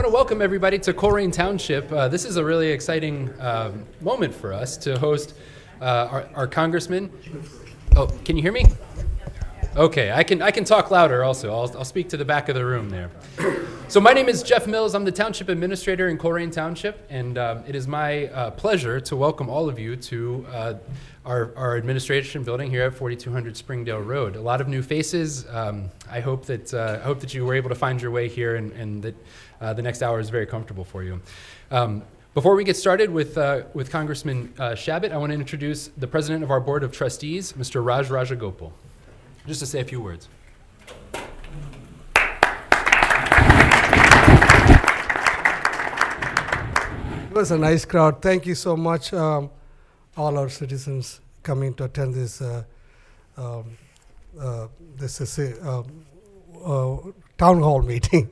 want to welcome everybody to Colerain Township. This is a really exciting moment for us to host our congressman. Oh, can you hear me? Okay, I can talk louder also. I'll speak to the back of the room there. So my name is Jeff Mills. I'm the Township Administrator in Colerain Township, and it is my pleasure to welcome all of you to our administration building here at 4200 Springdale Road. A lot of new faces. I hope that you were able to find your way here, and that the next hour is very comfortable for you. Before we get started with Congressman Chabot, I want to introduce the President of our Board of Trustees, Mr. Raj Rajagopal, just to say a few words. It was a nice crowd. Thank you so much, all our citizens coming to attend this town hall meeting.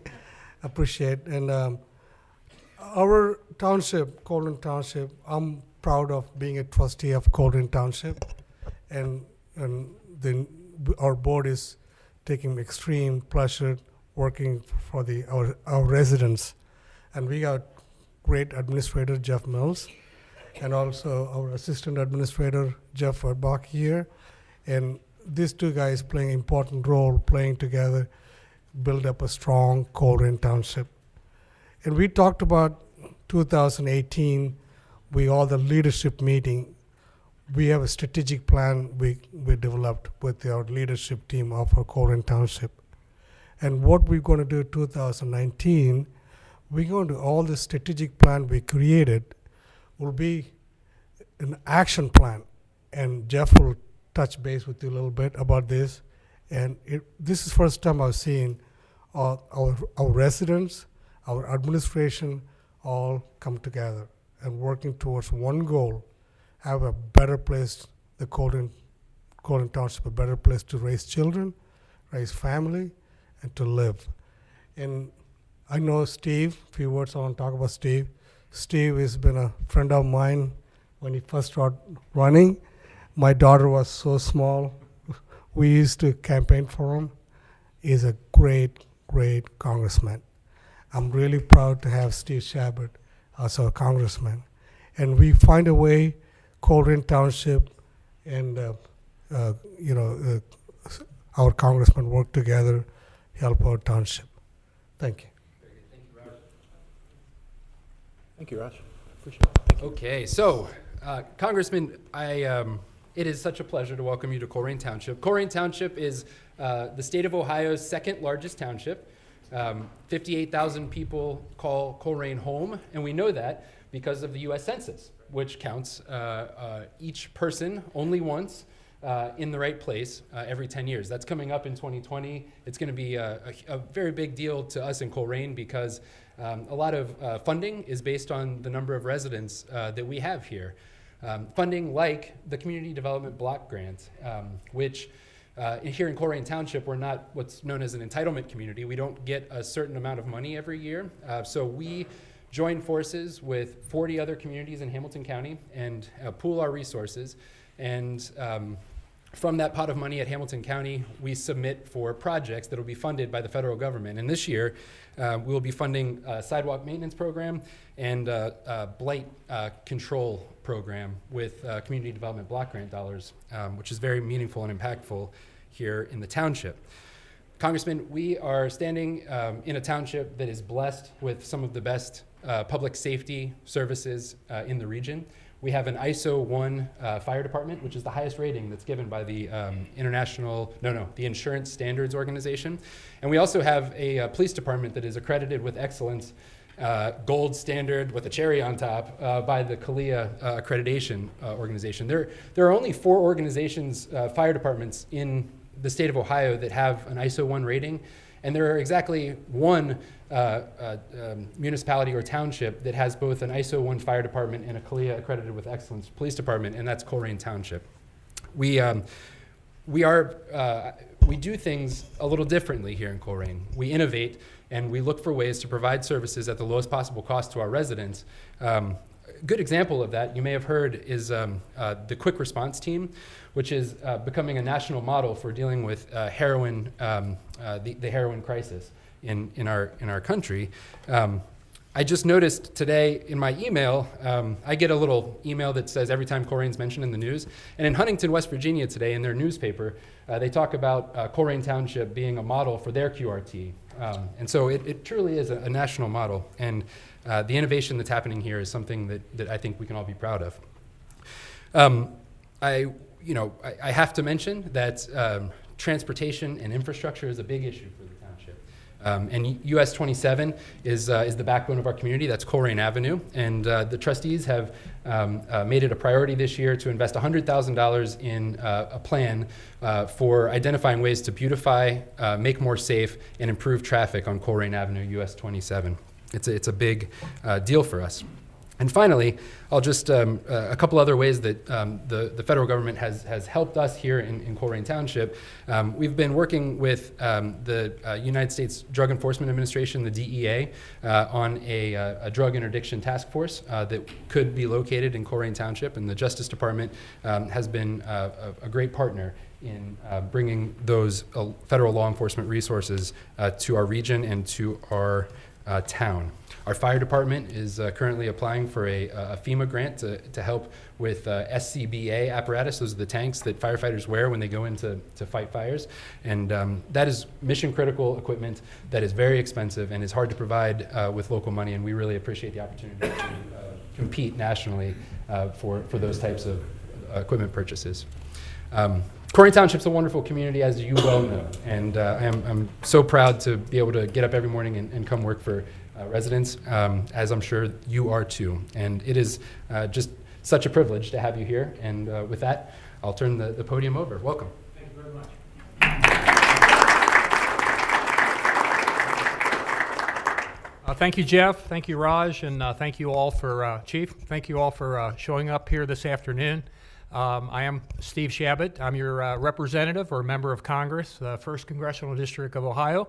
Appreciate. And our township, Colerain Township, I'm proud of being a trustee of Colerain Township, and our board is taking extreme pleasure working for our residents. And we got great administrator, Jeff Mills, and also our assistant administrator, Jeff Verbach here. And these two guys playing an important role, playing together, build up a strong Colerain Township. And we talked about 2018, the leadership meeting. We have a strategic plan we developed with our leadership team of our Colerain Township. And what we're going to do 2019, we're going to, all the strategic plan we created will be an action plan. And Jeff will touch base with you a little bit about this. And this is the first time I've seen our residents, our administration, all come together and working towards one goal: have a better place, the Colerain Township, a better place to raise children, raise family, and to live. And I know Steve, a few words I want to talk about Steve. Steve has been a friend of mine when he first started running. My daughter was so small. We used to campaign for him. He's a great, great congressman. I'm really proud to have Steve Chabot as our congressman. And we find a way, Colerain Township and our congressmen work together, help our township. Thank you. Thank you, Raj. Appreciate it. Thank you. Okay, so Congressman, it is such a pleasure to welcome you to Colerain Township. Colerain Township is the state of Ohio's second largest township. 58,000 people call Colerain home, and we know that because of the U.S. Census, which counts each person only once in the right place every 10 years. That's coming up in 2020. It's going to be a very big deal to us in Colerain because a lot of funding is based on the number of residents that we have here. Funding like the Community Development Block Grant, which here in Colerain Township, we're not what's known as an entitlement community. We don't get a certain amount of money every year. So we join forces with 40 other communities in Hamilton County and pool our resources. And from that pot of money at Hamilton County, we submit for projects that will be funded by the federal government. And this year, we will be funding a sidewalk maintenance program and a blight control program with Community Development Block Grant dollars, which is very meaningful and impactful here in the township. Congressman, we are standing in a township that is blessed with some of the best public safety services in the region. We have an ISO 1 fire department, which is the highest rating that's given by the the Insurance Standards Organization. And we also have a police department that is accredited with excellence, gold standard with a cherry on top by the CALEA accreditation organization. There are only 4 organizations, fire departments in the state of Ohio that have an ISO 1 rating. And there are exactly one municipality or township that has both an ISO 1 fire department and a CALEA accredited with excellence police department, and that's Colerain Township. We do things a little differently here in Colerain. We innovate and we look for ways to provide services at the lowest possible cost to our residents. A good example of that, you may have heard, is the quick response team, which is becoming a national model for dealing with heroin, the heroin crisis in our country. I just noticed today in my email, I get a little email that says every time Colerain's mentioned in the news. And in Huntington, West Virginia today, in their newspaper, they talk about Colerain Township being a model for their QRT. And so it truly is a national model. And the innovation that's happening here is something that I think we can all be proud of. I have to mention that transportation and infrastructure is a big issue for the township. And US 27 is the backbone of our community. That's Colerain Avenue. And the trustees have made it a priority this year to invest $100,000 in a plan for identifying ways to beautify, make more safe, and improve traffic on Colerain Avenue, US 27. It's a big deal for us. And finally, I'll just, a couple other ways that the federal government has helped us here in Colerain Township. We've been working with the United States Drug Enforcement Administration, the DEA, on a drug interdiction task force that could be located in Colerain Township, and the Justice Department has been a great partner in bringing those federal law enforcement resources to our region and to our town. Our fire department is currently applying for a FEMA grant to help with SCBA apparatus. Those are the tanks that firefighters wear when they go in to fight fires. And that is mission critical equipment that is very expensive and is hard to provide with local money. And we really appreciate the opportunity to compete nationally for those types of equipment purchases. Colerain Township's a wonderful community, as you well know, and I'm so proud to be able to get up every morning and come work for residents, as I'm sure you are too. And it is just such a privilege to have you here. And with that, I'll turn the podium over. Welcome. Thank you very much. Thank you, Jeff. Thank you, Raj, and thank you all for Chief. Thank you all for showing up here this afternoon. I am Steve Chabot. I'm your representative or member of Congress, 1st Congressional District of Ohio.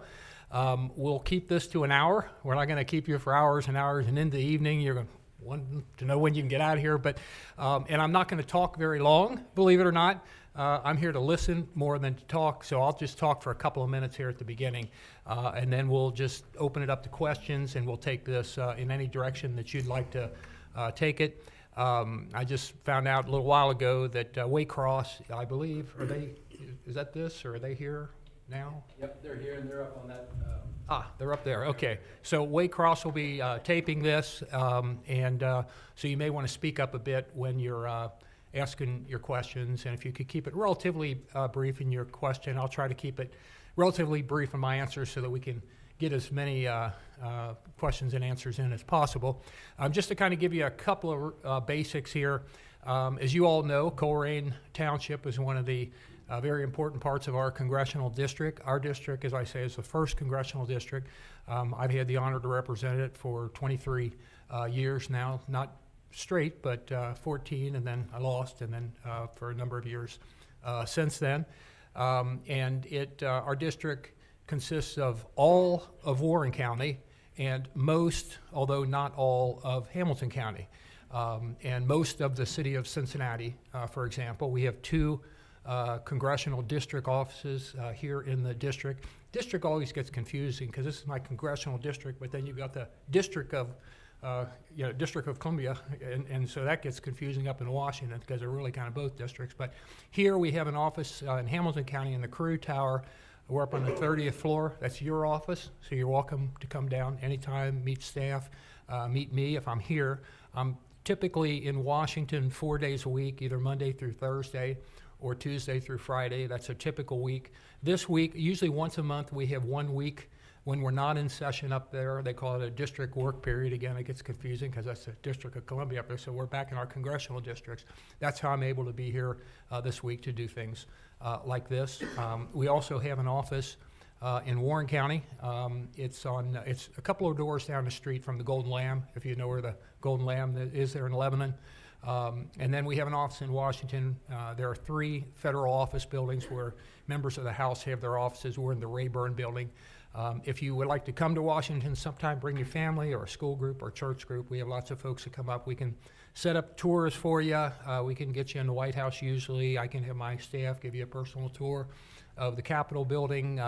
We'll keep this to an hour. We're not going to keep you for hours and hours and into the evening. You're going to want to know when you can get out of here. But and I'm not going to talk very long, believe it or not. I'm here to listen more than to talk, so I'll just talk for a couple of minutes here at the beginning, and then we'll just open it up to questions, and we'll take this in any direction that you'd like to take it. I just found out a little while ago that Waycross, I believe, is that this, or are they here now? Yep, they're here and they're up on that. They're up there, okay. So Waycross will be taping this, and so you may want to speak up a bit when you're asking your questions, and if you could keep it relatively brief in your question. I'll try to keep it relatively brief in my answers so that we can get as many questions and answers in as possible. Just to kind of give you a couple of basics here, as you all know, Colerain Township is one of the very important parts of our congressional district. Our district, as I say, is the 1st congressional district. I've had the honor to represent it for 23 years now, not straight, but 14, and then I lost, and then for a number of years since then. And our district consists of all of Warren County and most, although not all, of Hamilton County. And most of the city of Cincinnati, for example. We have 2 congressional district offices here in the district. District always gets confusing because this is my congressional district, but then you've got the District of District of Columbia, and so that gets confusing up in Washington because they're really kind of both districts. But here we have an office in Hamilton County in the Crew Tower. We're up on the 30th floor. That's your office, so you're welcome to come down anytime, meet staff, meet me if I'm here. I'm typically in Washington 4 days a week, either Monday through Thursday or Tuesday through Friday. That's a typical week. This week, usually once a month, we have 1 week when we're not in session up there. They call it a district work period. Again, it gets confusing because that's the District of Columbia up there, so we're back in our congressional districts. That's how I'm able to be here this week to do things like this. We also have an office in Warren County. It's a couple of doors down the street from the Golden Lamb, if you know where the Golden Lamb is there in Lebanon. And then we have an office in Washington. There are 3 federal office buildings where members of the House have their offices. We're in the Rayburn building. If you would like to come to Washington sometime, bring your family or a school group or church group. We have lots of folks that come up. We can set up tours for you. We can get you in the White House usually. I can have my staff give you a personal tour of the Capitol building.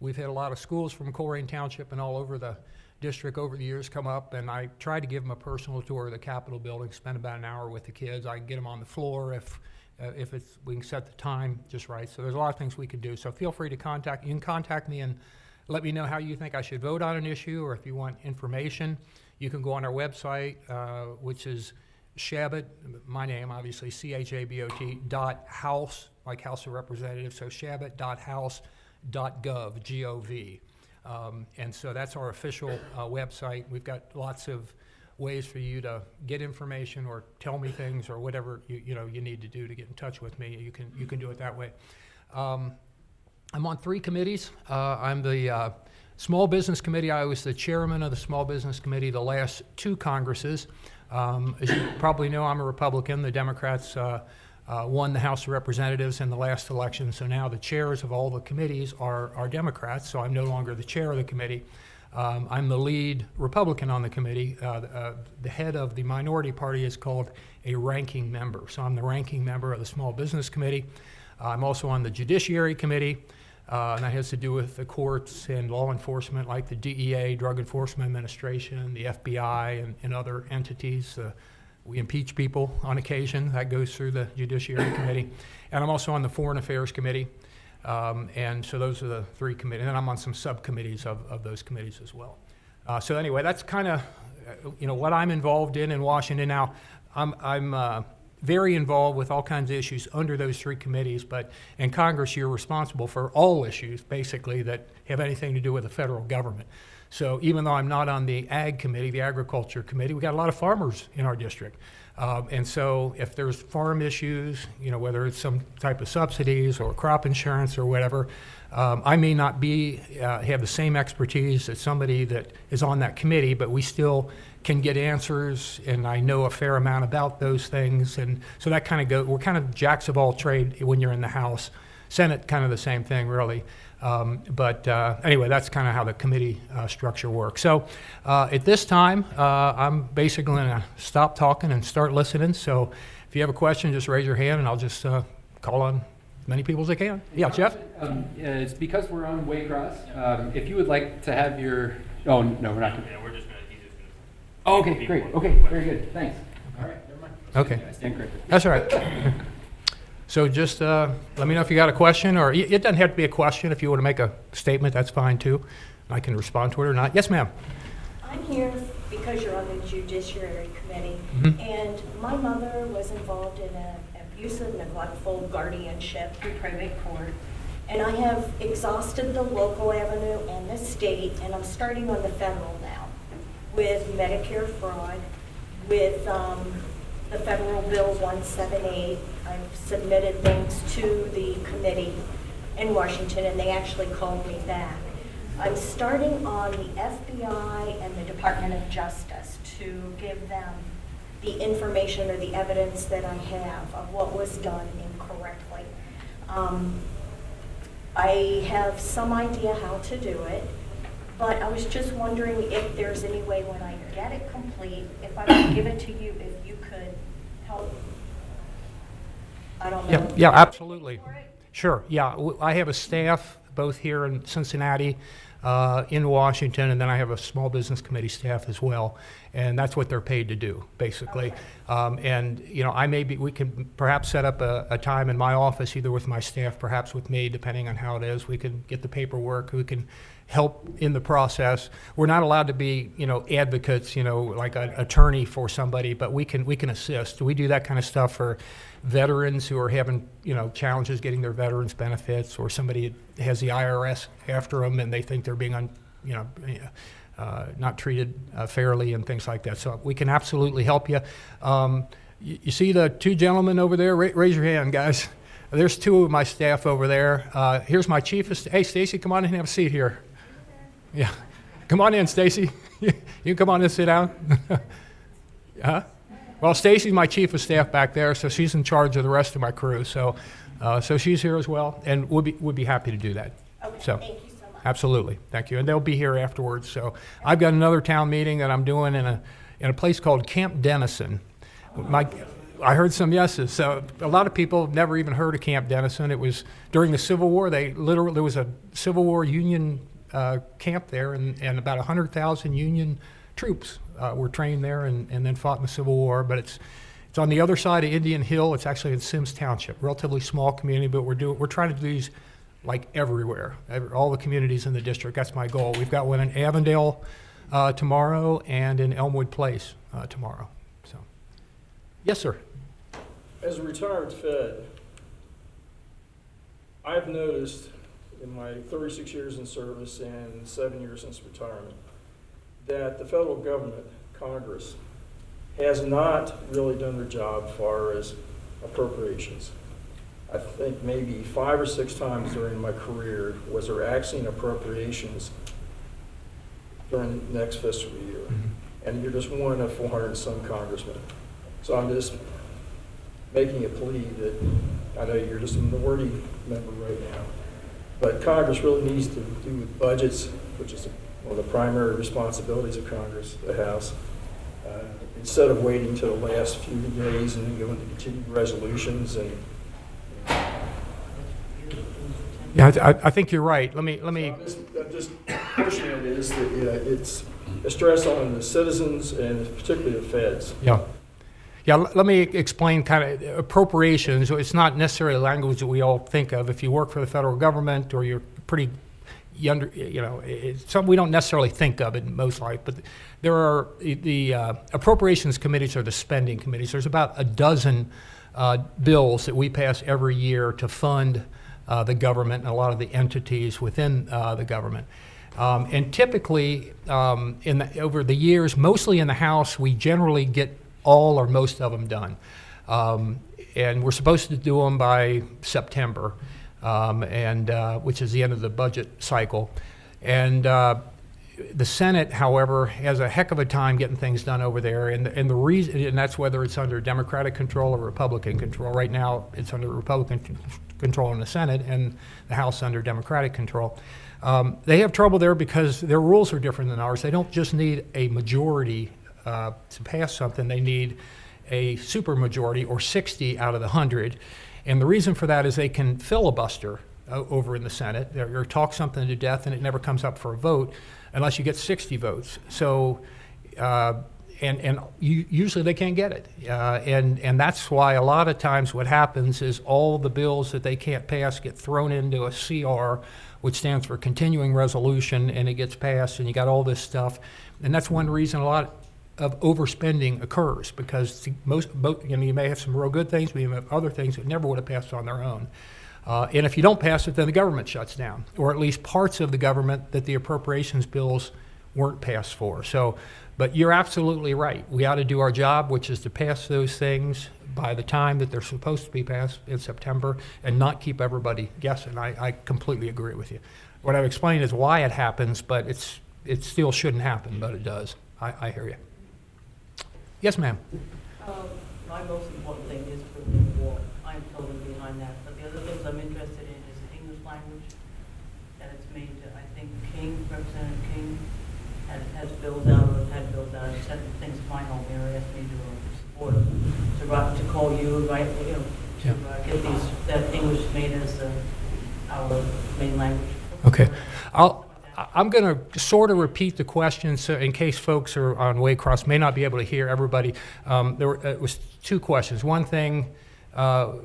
We've had a lot of schools from Colerain Township and all over the district over the years come up, and I try to give them a personal tour of the Capitol building, spend about an hour with the kids. I can get them on the floor if we can set the time just right. So there's a lot of things we can do. So feel free to you can contact me and let me know how you think I should vote on an issue, or if you want information. You can go on our website, which is Chabot, my name, obviously, CHABOT, .house, like House of Representatives, so chabot.house.gov, G-O-V. And so that's our official website. We've got lots of ways for you to get information or tell me things or whatever you need to do to get in touch with me. You can do it that way. I'm on 3 committees. I'm the Small Business Committee. I was the chairman of the Small Business Committee the last 2 Congresses. As you probably know, I'm a Republican. The Democrats won the House of Representatives in the last election, so now the chairs of all the committees are Democrats, so I'm no longer the chair of the committee. I'm the lead Republican on the committee. The head of the minority party is called a ranking member, so I'm the ranking member of the Small Business Committee. I'm also on the Judiciary Committee, and that has to do with the courts and law enforcement like the DEA, Drug Enforcement Administration, the FBI, and other entities. We impeach people on occasion. That goes through the Judiciary Committee. And I'm also on the Foreign Affairs Committee. And so those are the 3 committees. And I'm on some subcommittees of those committees as well. So anyway, that's kind of what I'm involved in Washington. Now, I'm very involved with all kinds of issues under those 3 committees, but in Congress you're responsible for all issues basically that have anything to do with the federal government. So even though I'm not on the Ag Committee, the Agriculture Committee, we got a lot of farmers in our district. And so if there's farm issues, whether it's some type of subsidies or crop insurance or whatever, I may not have the same expertise as somebody that is on that committee, but we still can get answers, and I know a fair amount about those things. And so that kind of we're kind of jacks of all trade when you're in the House. Senate, kind of the same thing, really. But anyway, that's kind of how the committee structure works. So at this time, I'm basically going to stop talking and start listening. So if you have a question, just raise your hand, and I'll just call on as many people as I can. Yeah, Jeff? It's because we're on Waycross. If you would like to have your... Oh, no, we're not going to... Yeah, he's just gonna. Oh, okay, great. Okay, very good. Thanks. All right, never mind. Okay. I stand corrected. That's all right. So just let me know if you got a question, or it doesn't have to be a question. If you want to make a statement, that's fine too. I can respond to it or not. Yes, ma'am. I'm here because you're on the Judiciary Committee, Mhm. and my mother was involved in an abusive, neglectful guardianship through probate court, and I have exhausted the local avenue and the state, and I'm starting on the federal now with Medicare fraud, with the federal bill 178. I've submitted things to the committee in Washington, and they actually called me back. I'm starting on the FBI and the Department of Justice to give them the information or the evidence that I have of what was done incorrectly. I have some idea how to do it, but I was just wondering if there's any way when I get it complete, if I could give it to you, if you could help. I don't know. Yeah, absolutely. Sure. Yeah, I have a staff both here in Cincinnati, in Washington, and then I have a small business committee staff as well, and that's what they're paid to do, basically. Okay. And we can perhaps set up a time in my office, either with my staff, perhaps with me, depending on how it is. We can get the paperwork. We can help in the process. We're not allowed to be, advocates, like an attorney for somebody, but we can assist. We do that kind of stuff for veterans who are having, challenges getting their veterans benefits, or somebody has the IRS after them and they think they're being not treated fairly and things like that. So we can absolutely help you. You see the 2 gentlemen over there? Raise your hand, guys. There's 2 of my staff over there. Here's my chief of staff. Hey, Stacy, come on in and have a seat here. Yeah. Come on in, Stacy. You can come on in and sit down. Huh? Well, Stacy's my chief of staff back there, so she's in charge of the rest of my crew. So she's here as well, and we'd be happy to do that. Okay, So, thank you so much. absolutely, thank you. And they'll be here afterwards. So I've got another town meeting that I'm doing in a place called Camp Denison. I heard some yeses. So a lot of people have never even heard of Camp Denison. It was during the Civil War. There was a Civil War Union camp there, and about 100,000 Union troops were trained there and then fought in the Civil War. But it's on the other side of Indian Hill. It's actually in Sims Township, relatively small community, but we're trying to do these like everywhere, all the communities in the district. That's my goal. We've got one in Avondale tomorrow and in Elmwood Place tomorrow. So, yes, sir. As a retired Fed, I've noticed in my 36 years in service and 7 years since retirement that the federal government, Congress, has not really done their job as far as appropriations. I think maybe 5 or 6 times during my career was there actually an appropriations during the next fiscal year. Mm-hmm. And you're just one of 400 and some congressmen. So I'm just making a plea that, I know you're just a minority member right now, but Congress really needs to do with budgets, which is one of the primary responsibilities of Congress, the House, instead of waiting till the last few days and then going to continued resolutions. And Yeah, I think you're right. Let me. I'm just pushing it is that it's a stress on the citizens and particularly the feds. Yeah. Let me explain kind of appropriations. It's not necessarily language that we all think of. If you work for the federal government or you're pretty, it's something we don't necessarily think of in most life. But there are the Appropriations Committees are the spending committees. There's about a dozen bills that we pass every year to fund the government and a lot of the entities within the government. And typically, over the years, mostly in the House, we generally get all or most of them done. And we're supposed to do them by September, which is the end of the budget cycle. And the Senate, however, has a heck of a time getting things done over there. And the reason, and that's whether it's under Democratic control or Republican control. Right now, it's under Republican control in the Senate and the House under Democratic control. They have trouble there because their rules are different than ours. They don't just need a majority to pass something. They need a supermajority or 60 out of the 100. And the reason for that is they can filibuster over in the Senate or talk something to death and it never comes up for a vote unless you get 60 votes. So, usually they can't get it. And that's why a lot of times what happens is all the bills that they can't pass get thrown into a CR, which stands for continuing resolution, and it gets passed and you got all this stuff. And that's one reason a lot of overspending occurs, because you may have some real good things, but you have other things that never would have passed on their own. And if you don't pass it, then the government shuts down, or at least parts of the government that the appropriations bills weren't passed for. So, but you're absolutely right. We ought to do our job, which is to pass those things by the time that they're supposed to be passed in September and not keep everybody guessing. I completely agree with you. What I've explained is why it happens, but it still shouldn't happen, but it does. I hear you. Yes, ma'am. My most important thing is building the wall. I'm totally behind that. But the other things I'm interested in is the English language that it's made to, I think Representative King has bills out, or had bills out, and sent things to my home area, asked me to support them, to call you, right, get that English made as our main language. Okay. I'm going to sort of repeat the question so in case folks are on Waycross may not be able to hear everybody. It was 2 questions. One thing,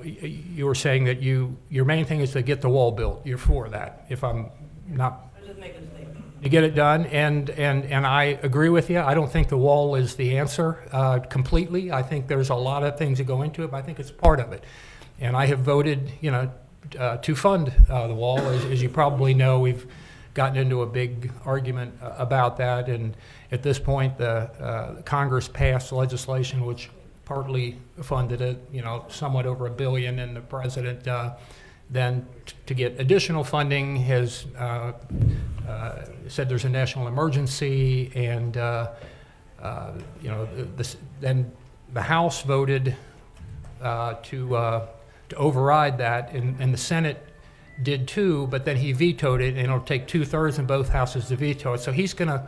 you were saying that your main thing is to get the wall built. You're for that, if I'm not... I'm just making a statement. You get it done, and I agree with you. I don't think the wall is the answer completely. I think there's a lot of things that go into it, but I think it's part of it. And I have voted, to fund the wall. As you probably know, we've gotten into a big argument about that, and at this point, the Congress passed legislation which partly funded it, somewhat over $1 billion, and the president then to get additional funding has said there's a national emergency, and then the House voted to override that, and the Senate did too, but then he vetoed it, and it'll take 2/3 in both houses to veto it. So he's gonna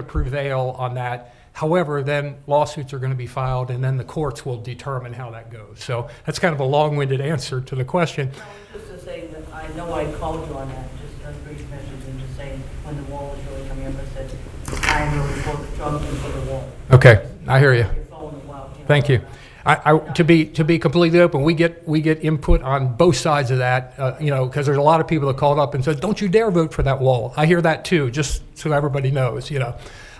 prevail on that. However, then lawsuits are going to be filed, and then the courts will determine how that goes. So that's kind of a long-winded answer to the question. No, just to say that I know I called you on that, just a brief message, and just saying when when the wall was really coming up, I said, I'm really strong for the wall. Okay, I hear you. Your phone, wow, you know. Thank you. To be completely open, we get input on both sides of that, you know, because there's a lot of people that called up and said, "Don't you dare vote for that wall." I hear that too, just so everybody knows, you know.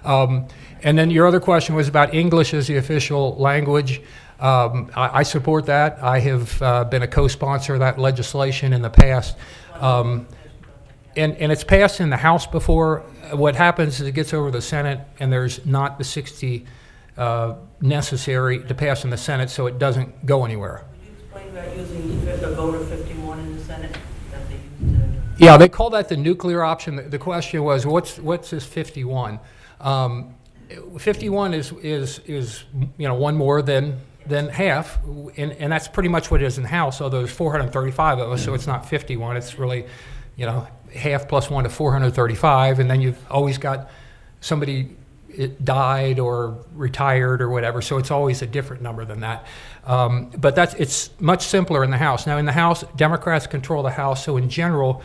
And then your other question was about English as the official language. I support that. I have been a co-sponsor of that legislation in the past, and it's passed in the House before. What happens is it gets over the Senate, and there's not the 60. Necessary to pass in the Senate, so it doesn't go anywhere. Would you explain about using the vote of 51 in the Senate that they used to? Yeah, they call that the nuclear option. The question was, what's this 51? 51 is you know, one more than half, and that's pretty much what it is in the House. Although there's 435 of us, so it's not 51. It's really, you know, half plus 1 to 435, and then you've always got somebody died or retired or whatever, so it's always a different number than that. But it's much simpler in the House. Now in the House, Democrats control the House, so in general,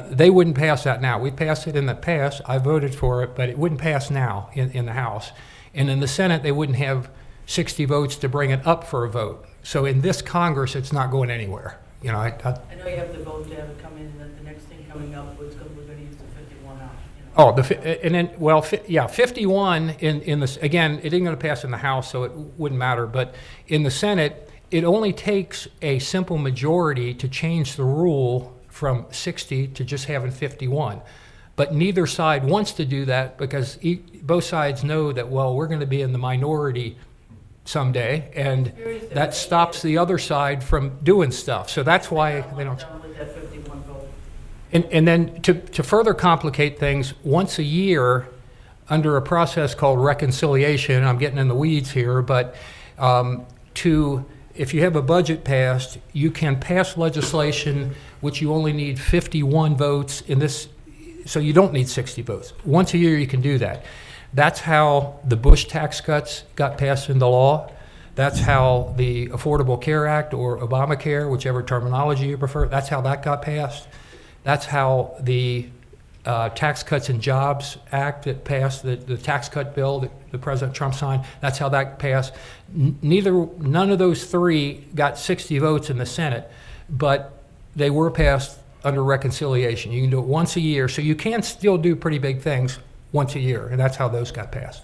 they wouldn't pass that now. We passed it in the past. I voted for it, but it wouldn't pass now in the House. And in the Senate, they wouldn't have 60 votes to bring it up for a vote. So in this Congress, it's not going anywhere. You know, I know you have to vote to have it come in, and then the next thing coming up was we're going to use the 51 out. Oh, and then, well, yeah, 51 in this, again, it isn't going to pass in the House, so it wouldn't matter. But in the Senate, it only takes a simple majority to change the rule from 60 to just having 51. But neither side wants to do that because both sides know that, well, we're going to be in the minority someday, and that stops the other side from doing stuff. So that's why they don't. And then to further complicate things, once a year, under a process called reconciliation, I'm getting in the weeds here, but if you have a budget passed, you can pass legislation which you only need 51 votes in this, so you don't need 60 votes. Once a year you can do that. That's how the Bush tax cuts got passed into law. That's how the Affordable Care Act or Obamacare, whichever terminology you prefer, that's how that got passed. That's how the Tax Cuts and Jobs Act that passed, the tax cut bill that President Trump signed, that's how that passed. None of those three got 60 votes in the Senate, but they were passed under reconciliation. You can do it once a year, so you can still do pretty big things once a year, and that's how those got passed.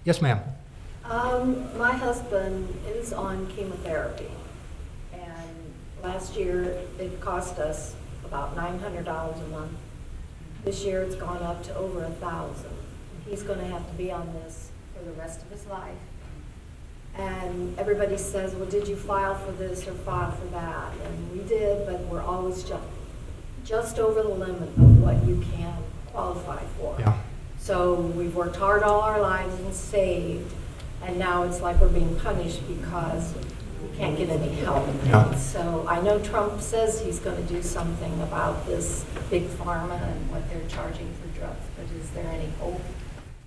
Yes, ma'am. My husband is on chemotherapy, and last year it cost us about $900 a month. This year it's gone up to over $1,000. He's going to have to be on this for the rest of his life. And everybody says, well, did you file for this or file for that? And we did, but we're always just over the limit of what you can qualify for. Yeah. So we've worked hard all our lives and saved, and now it's like we're being punished because we can't get any help. Yeah. So I know Trump says he's going to do something about this big pharma and what they're charging for drugs, but is there any hope?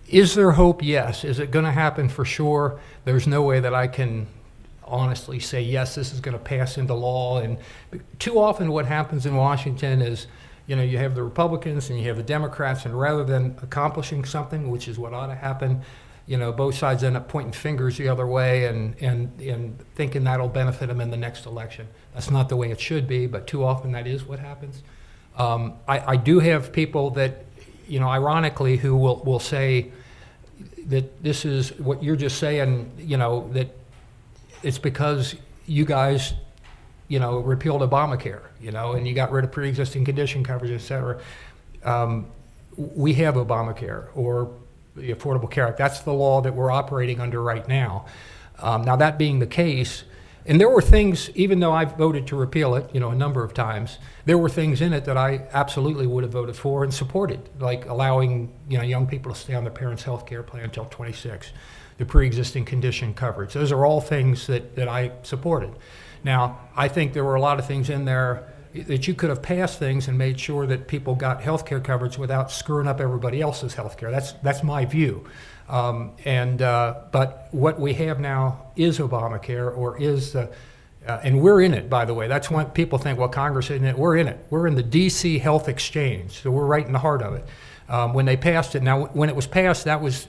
Is there hope? Yes. Is it going to happen? For sure. There's no way that I can honestly say, yes, this is going to pass into law. And too often what happens in Washington is, you know, you have the Republicans and you have the Democrats, and rather than accomplishing something, which is what ought to happen, you know, both sides end up pointing fingers the other way and thinking that'll benefit them in the next election. That's not the way it should be, but too often that is what happens. I do have people that, you know, ironically, who will say that this is what you're just saying, you know, that it's because you guys, you know, repealed Obamacare, you know, and you got rid of pre-existing condition coverage, et cetera. We have Obamacare, or the Affordable Care Act. That's the law that we're operating under right now. Now, that being the case, and there were things, even though I've voted to repeal it, you know, a number of times, there were things in it that I absolutely would have voted for and supported, like allowing, you know, young people to stay on their parents' health care plan until 26, the pre-existing condition coverage. Those are all things that I supported. Now, I think there were a lot of things in there that you could have passed things and made sure that people got health care coverage without screwing up everybody else's health care. That's my view. But what we have now is Obamacare, or is the, and we're in it, by the way. That's when people think, well, Congress isn't it. We're in it. We're in the DC Health Exchange, so we're right in the heart of it. When they passed it, now when it was passed, that was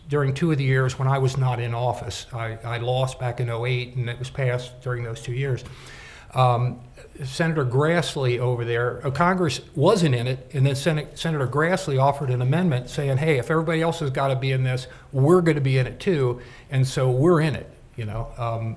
during 2 of the years when I was not in office. I lost back in '08, and it was passed during those 2 years. Senator Grassley over there, Congress wasn't in it, and then Senator Grassley offered an amendment saying, hey, if everybody else has got to be in this, we're going to be in it too, and so we're in it, you know.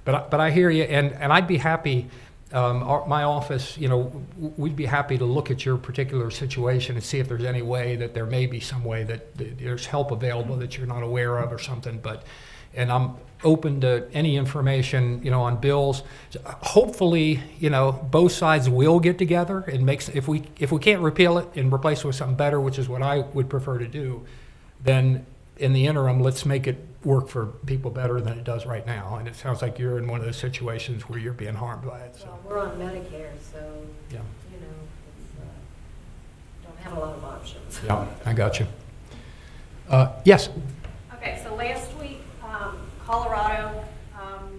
But I hear you, and I'd be happy, my office, you know, we'd be happy to look at your particular situation and see if there's any way that there may be some way that there's help available that you're not aware of or something, and I'm open to any information, you know, on bills. Hopefully, you know, both sides will get together and make, if we can't repeal it and replace it with something better, which is what I would prefer to do, then in the interim, let's make it work for people better than it does right now. And it sounds like you're in one of those situations where you're being harmed by it. So. Well, we're on Medicare, so, Yeah. you know, don't have a lot of options. Yeah, I got you. Yes. Okay, so last week, Colorado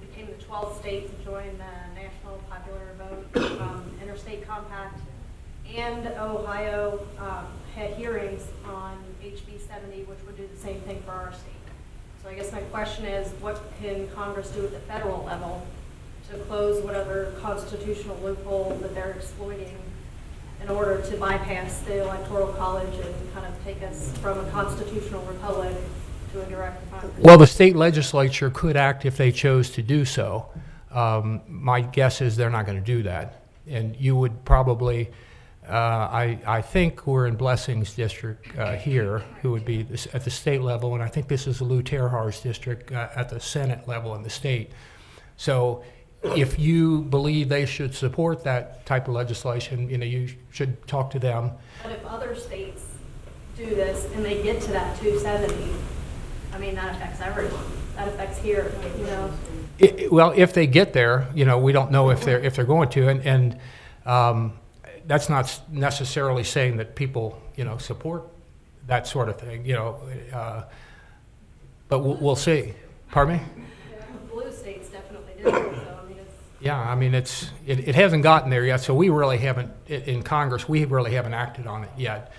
became the 12th state to join the National Popular Vote Interstate Compact, and Ohio had hearings on HB 70, which would do the same thing for our state. So I guess my question is, what can Congress do at the federal level to close whatever constitutional loophole that they're exploiting in order to bypass the Electoral College and kind of take us from a constitutional republic to a direct democracy? Well, the state legislature could act if they chose to do so. My guess is they're not going to do that. And you would probably, I think we're in Blessing's district here, who would be at the state level, and I think this is Lou Terhar's district at the Senate level in the state. So if you believe they should support that type of legislation, you know, you should talk to them. But if other states do this and they get to that 270, I mean, that affects everyone. That affects here, you know. Well, if they get there, you know, we don't know if they're going to, and that's not necessarily saying that people, you know, support that sort of thing, you know. But we'll see. Pardon me? Blue states definitely do. So I mean, it's. Yeah, I mean, it hasn't gotten there yet, so we really haven't, in Congress, we really haven't acted on it yet.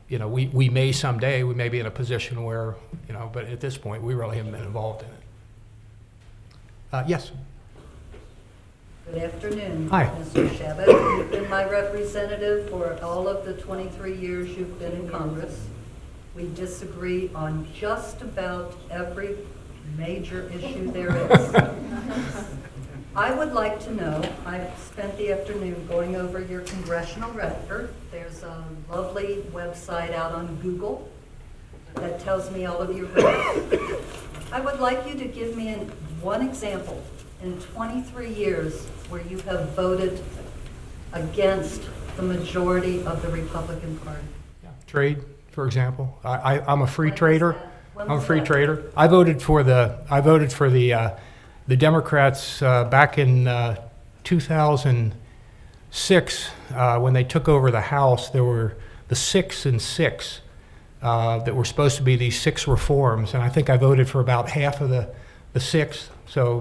You know, we may someday, we may be in a position where, you know, but at this point, we really haven't been involved in it. Yes? Good afternoon. Hi. Mr. Chabot, you've been my representative for all of the 23 years you've been in Congress. We disagree on just about every major issue there is. I would like to know, I've spent the afternoon going over your congressional record. There's a lovely website out on Google that tells me all of your votes. I would like you to give me one example in 23 years where you have voted against the majority of the Republican Party. Yeah. Trade, for example. I'm a free When was trader. that? When I'm a was free that? trader. I voted for the Democrats back in 2006 when they took over the House. There were the 6 and 6 that were supposed to be these 6 reforms, and I think I voted for about half of the 6. So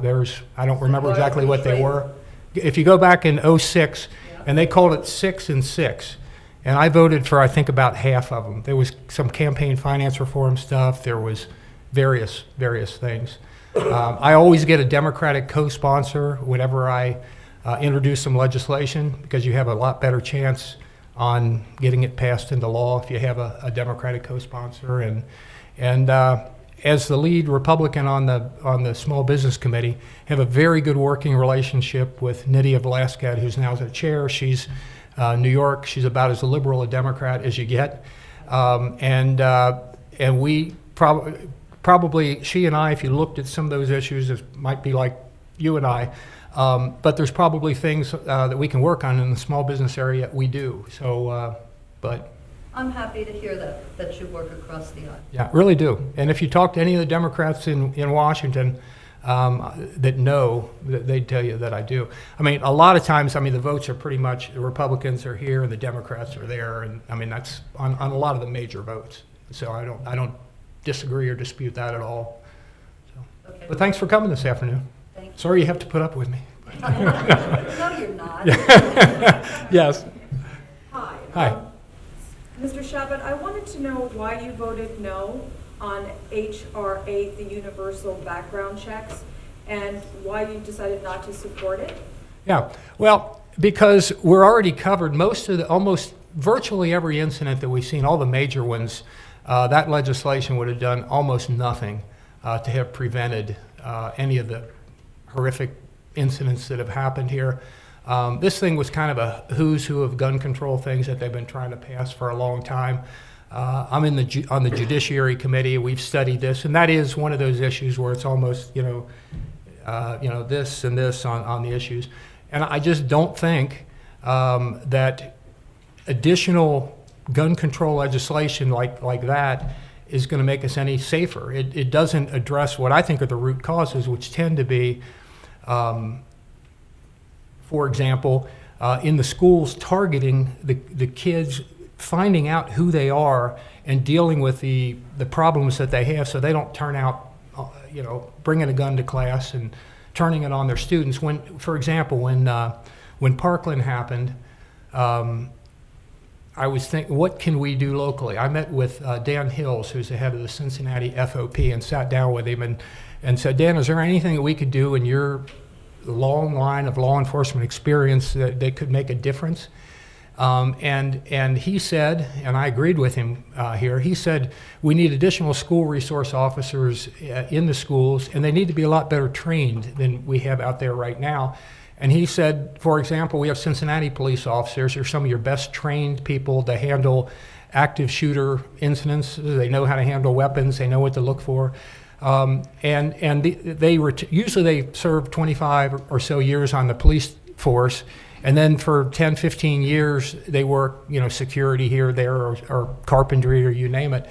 I don't remember exactly what they were. If you go back in 2006, and they called it 6 and 6. And I voted for, I think, about half of them. There was some campaign finance reform stuff. There was various things. I always get a Democratic co-sponsor whenever I introduce some legislation, because you have a lot better chance on getting it passed into law if you have a Democratic co-sponsor. And as the lead Republican on the Small Business Committee, have a very good working relationship with Nydia Velasquez, who's now the chair. She's New York. She's about as liberal a Democrat as you get, and we probably she and I, if you looked at some of those issues, it might be like you and I, but there's probably things that we can work on in the small business area. We do so, but. I'm happy to hear that you work across the aisle. Yeah, really do. And if you talk to any of the Democrats in Washington that know, they'd tell you that I do. I mean, a lot of times, I mean, the votes are pretty much, the Republicans are here and the Democrats are there. And I mean, that's on a lot of the major votes. So I don't disagree or dispute that at all. So. Okay. But thanks for coming this afternoon. Thank you. Sorry you have to put up with me. No, you're not. Yes. Hi. Hi. Mr. Chabot, I wanted to know why you voted no on H.R. 8, the universal background checks, and why you decided not to support it. Yeah, well, because we're already covered most of the, almost virtually every incident that we've seen, all the major ones, that legislation would have done almost nothing to have prevented any of the horrific incidents that have happened here. This thing was kind of a who's who of gun control things that they've been trying to pass for a long time. I'm on the Judiciary Committee. We've studied this, and that is one of those issues where it's almost, this and this on the issues. And I just don't think that additional gun control legislation like that is going to make us any safer. It doesn't address what I think are the root causes, which tend to be, for example, in the schools targeting the kids, finding out who they are and dealing with the problems that they have so they don't turn out, bringing a gun to class and turning it on their students. When, for example, when Parkland happened, I was thinking, what can we do locally? I met with Dan Hills, who's the head of the Cincinnati FOP, and sat down with him and said, Dan, is there anything that we could do in your long line of law enforcement experience that could make a difference? And he said, and I agreed with him here, he said, we need additional school resource officers in the schools, and they need to be a lot better trained than we have out there right now. And he said, for example, we have Cincinnati police officers. They're some of your best trained people to handle active shooter incidents. They know how to handle weapons. They know what to look for. Usually they serve 25 or so years on the police force. And then for 10, 15 years, they work, security here, there, or carpentry, or you name it.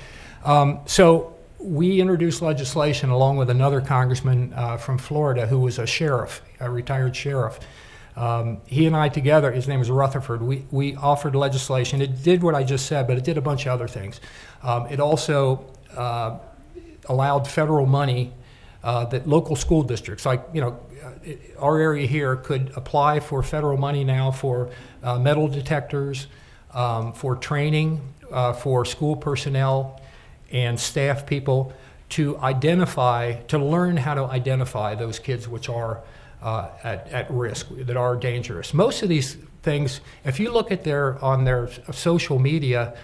So we introduced legislation along with another congressman from Florida who was a sheriff, a retired sheriff. He and I together, his name is Rutherford, we offered legislation. It did what I just said, but it did a bunch of other things. It also allowed federal money that local school districts, like, our area here could apply for federal money now for metal detectors, for training, for school personnel and staff people to learn how to identify those kids which are at risk, that are dangerous. Most of these things, if you look at on their social media,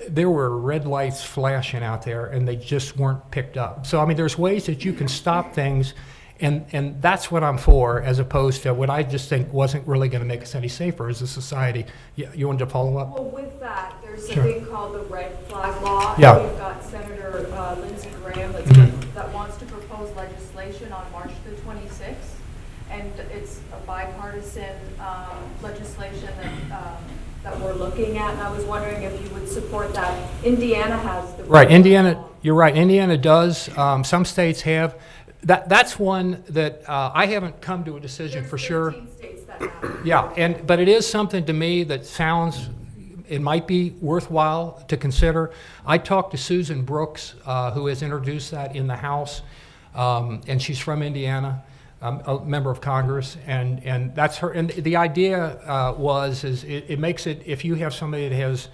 there were red lights flashing out there and they just weren't picked up. So, there's ways that you can stop things, and that's what I'm for, as opposed to what I just think wasn't really going to make us any safer as a society. You wanted to follow up? Well, with that, there's Sure. a thing called the red flag law. Yeah. We've got Senator Lindsey Graham that wants to propose legislation on March the 26th. And it's a bipartisan legislation that we're looking at, and I was wondering if you would support that. Indiana has the Right, Indiana, you're right, Indiana does. Some states have. That's one that I haven't come to a decision for sure. 15 states that have. Yeah, but it is something to me that sounds, it might be worthwhile to consider. I talked to Susan Brooks, who has introduced that in the House, and she's from Indiana. A member of Congress, and that's her. And the idea is it makes it, if you have somebody that has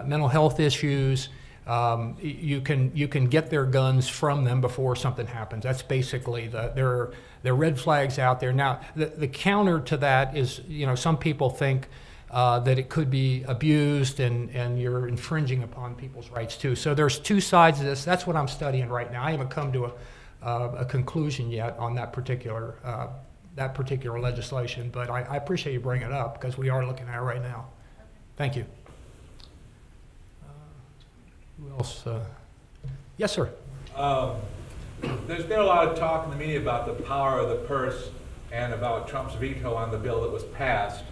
mental health issues, you can get their guns from them before something happens. That's basically there are red flags out there. Now the counter to that is, some people think that it could be abused and you're infringing upon people's rights too. So there's two sides of this. That's what I'm studying right now. I haven't come to a conclusion yet on that particular legislation, but I appreciate you bringing it up because we are looking at it right now. Thank you. Who else? Yes, sir. There's been a lot of talk in the media about the power of the purse and about Trump's veto on the bill that was passed.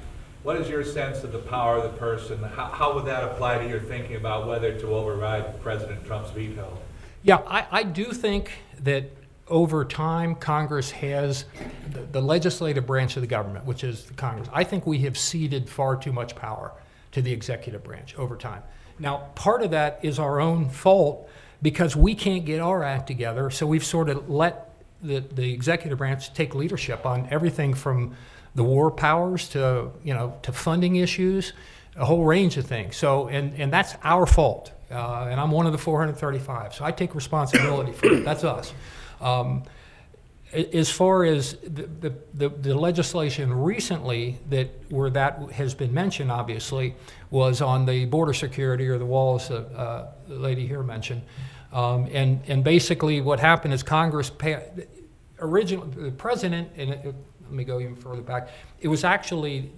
What is your sense of the power of the purse, and how would that apply to your thinking about whether to override President Trump's veto? Yeah, I do think that over time, Congress has, the legislative branch of the government, which is the Congress, I think we have ceded far too much power to the executive branch over time. Now, part of that is our own fault because we can't get our act together, so we've sort of let the executive branch take leadership on everything from the war powers to funding issues, a whole range of things. So, and that's our fault. And I'm one of the 435, so I take responsibility for it. That's us. As far as the legislation recently that has been mentioned, obviously, was on the border security or the walls the lady here mentioned. And basically what happened is Congress the president, and let me go even further back, it was actually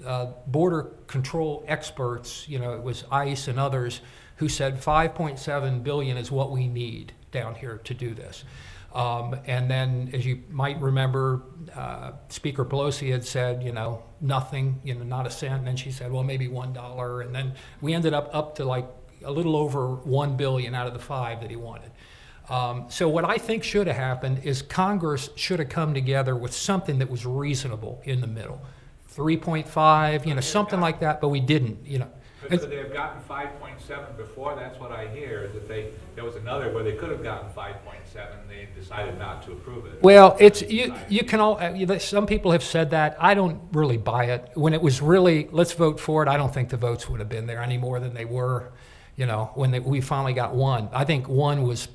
border control experts, it was ICE and others, who said $5.7 billion is what we need down here to do this. And then, as you might remember, Speaker Pelosi had said, nothing, not a cent. And then she said, well, maybe $1. And then we ended up to like a little over $1 billion out of the 5 that he wanted. So what I think should have happened is Congress should have come together with something that was reasonable in the middle. 3.5, something like that, but we didn't, Could they have gotten 5.7 before? That's what I hear, is that there was another where they could have gotten 5.7, they decided not to approve it. Well, you can all, some people have said that. I don't really buy it. When it was really, let's vote for it, I don't think the votes would have been there any more than they were, when we finally got 1. I think 1 was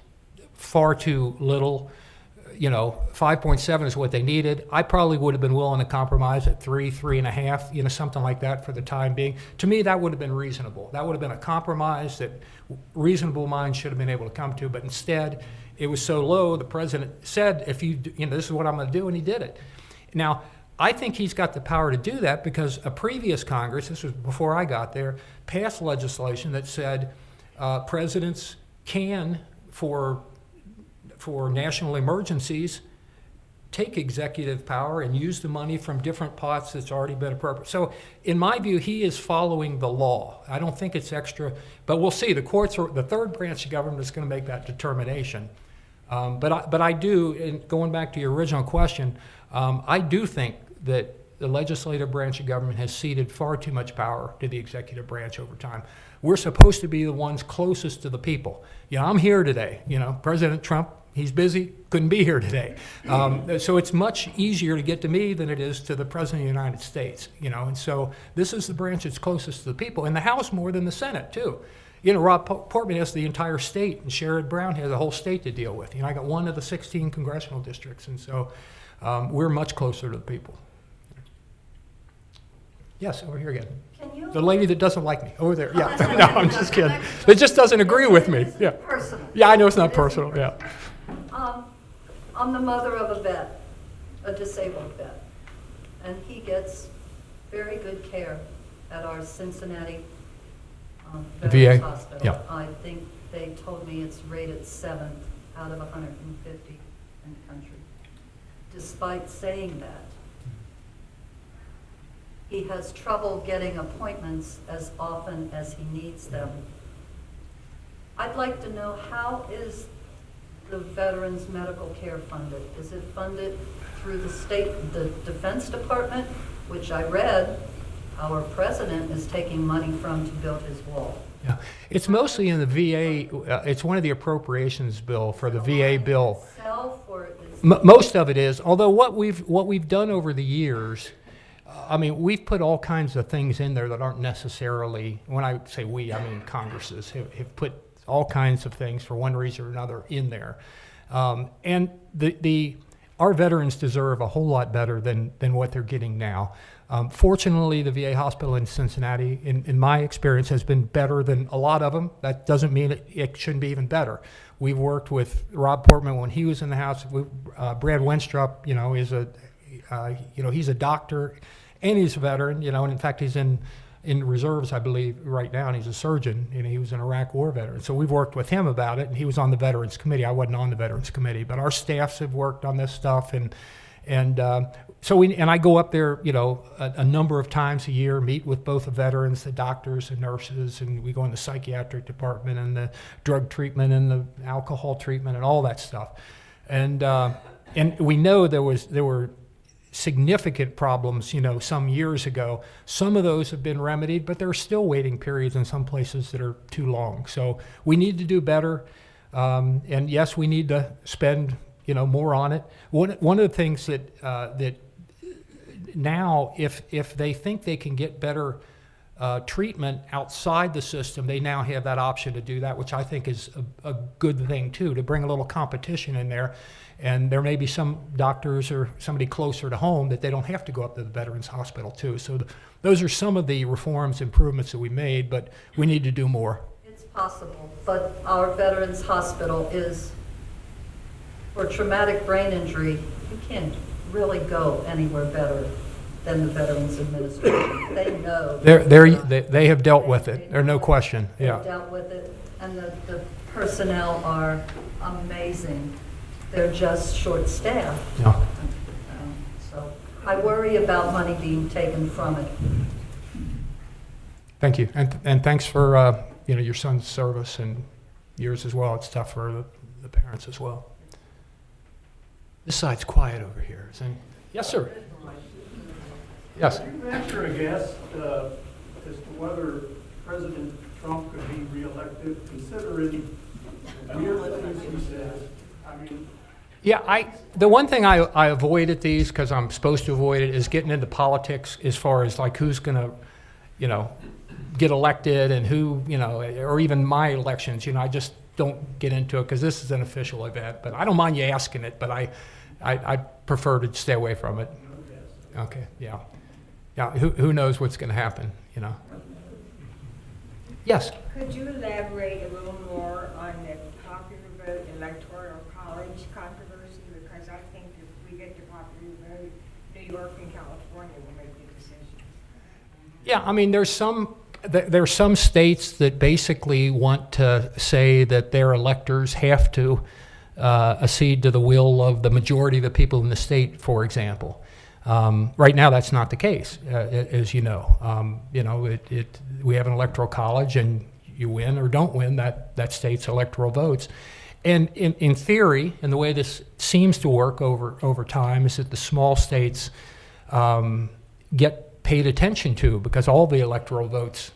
far too little. 5.7 is what they needed. I probably would have been willing to compromise at 3.5, something like that for the time being. To me, that would have been reasonable. That would have been a compromise that reasonable minds should have been able to come to. But instead, it was so low. The president said, "If this is what I'm going to do," and he did it. Now, I think he's got the power to do that because a previous Congress, this was before I got there, passed legislation that said presidents can, for national emergencies, take executive power and use the money from different pots that's already been appropriated. So in my view, he is following the law. I don't think it's extra, but we'll see. The courts the third branch of government is going to make that determination. But I do, and going back to your original question, I do think that the legislative branch of government has ceded far too much power to the executive branch over time. We're supposed to be the ones closest to the people. I'm here today. President Trump, he's busy, couldn't be here today. So it's much easier to get to me than it is to the President of the United States, and so this is the branch that's closest to the people, and the House more than the Senate, too. Rob Portman has the entire state, and Sherrod Brown has a whole state to deal with. I got one of the 16 congressional districts, and so we're much closer to the people. Yes, over here again. The lady that doesn't like me, over there. Yeah, no, I'm just kidding. It just doesn't agree with me. Yeah. Personal. Yeah, I know it's not personal. Yeah. I'm the mother of a vet, a disabled vet, and he gets very good care at our Cincinnati Veterans VA. Hospital. Yeah. I think they told me it's rated 7th out of 150 in the country. Despite saying that, he has trouble getting appointments as often as he needs them. I'd like to know, how is the Veterans Medical Care funded? Is it funded through the Defense Department, which I read our president is taking money from to build his wall? Yeah, it's mostly in the VA. It's one of the appropriations bill for the VA bill. Most of it is. Although what we've done over the years, we've put all kinds of things in there that aren't necessarily. When I say we, I mean Congresses have put all kinds of things for one reason or another in there, and our veterans deserve a whole lot better than what they're getting now. Fortunately, the VA hospital in Cincinnati, in my experience, has been better than a lot of them. That doesn't mean it shouldn't be even better. We've worked with Rob Portman when he was in the House. Brad Wenstrup, he's a doctor and he's a veteran, and in fact, he's in reserves, I believe, right now, and he's a surgeon. He was an Iraq War veteran. So we've worked with him about it, and he was on the Veterans Committee. I wasn't on the Veterans Committee, but our staffs have worked on this stuff, and I go up there, a number of times a year, meet with both the veterans, the doctors and nurses, and we go in the psychiatric department and the drug treatment and the alcohol treatment and all that stuff. And we know there were significant problems, some years ago. Some of those have been remedied, but there are still waiting periods in some places that are too long. So we need to do better. And yes, we need to spend, more on it. One of the things that now, if they think they can get better treatment outside the system, they now have that option to do that, which I think is a good thing too, to bring a little competition in there. And there may be some doctors or somebody closer to home that they don't have to go up to the Veterans Hospital too. So those are some of the reforms, improvements that we made, but we need to do more. It's possible, but our Veterans Hospital is, for traumatic brain injury, you can't really go anywhere better than the Veterans Administration. They know. They have dealt with it. There's no question. Yeah. They've dealt with it, and the personnel are amazing. They're just short-staffed. Yeah. So I worry about money being taken from it. Thank you, and thanks for your son's service and yours as well. It's tough for the parents as well. This side's quiet over here, isn't it? Yes, sir. Yes. Could you answer a guess as to whether President Trump could be reelected, considering weird things he says? I mean. Yeah, the one thing I avoid at these, because I'm supposed to avoid it, is getting into politics as far as like who's going to, get elected and who, or even my elections. I just don't get into it because this is an official event. But I don't mind you asking it, but I prefer to stay away from it. Okay, yeah. Yeah, who knows what's going to happen, Yes? Could you elaborate a little more on the popular vote electoral college controversy? Because I think if we get the popular vote, New York and California will make the decision. Yeah, I mean, there's some states that basically want to say that their electors have to accede to the will of the majority of the people in the state, for example. Right now, that's not the case, as you know. We have an electoral college, and you win or don't win that state's electoral votes. And in theory, and the way this seems to work over time, is that the small states get paid attention to because all the electoral votes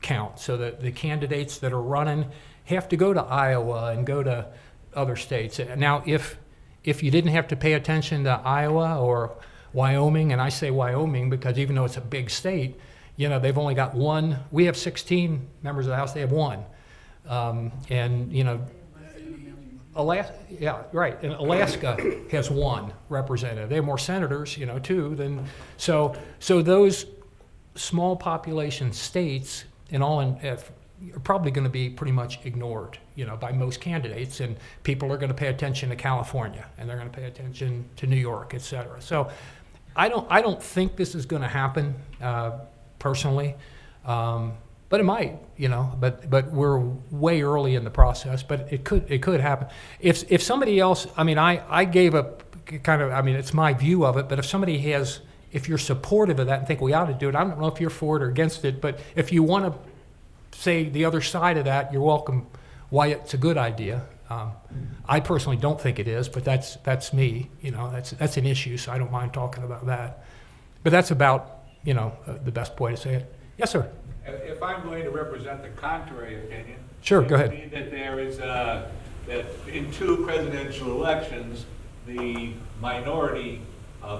count. So that the candidates that are running have to go to Iowa and go to other states. Now, if you didn't have to pay attention to Iowa or Wyoming, and I say Wyoming because even though it's a big state, they've only got one. We have 16 members of the House. They have one. Alaska, yeah, right. And Alaska has one representative. They have more senators, too. So those small population states are probably going to be pretty much ignored, by most candidates. And people are going to pay attention to California, and they're going to pay attention to New York, et cetera. So I don't think this is going to happen personally, but it might, But we're way early in the process. But it could happen. If somebody else, I gave a kind of, it's my view of it. But if you're supportive of that and think we ought to do it, I don't know if you're for it or against it. But if you want to say the other side of that, you're welcome. Why it's a good idea. I personally don't think it is, but that's me. That's an issue, so I don't mind talking about that. But that's about the best way to say it. Yes, sir. If I'm going to represent the contrary opinion, sure, go ahead. It would mean that there is that in 2 presidential elections, the minority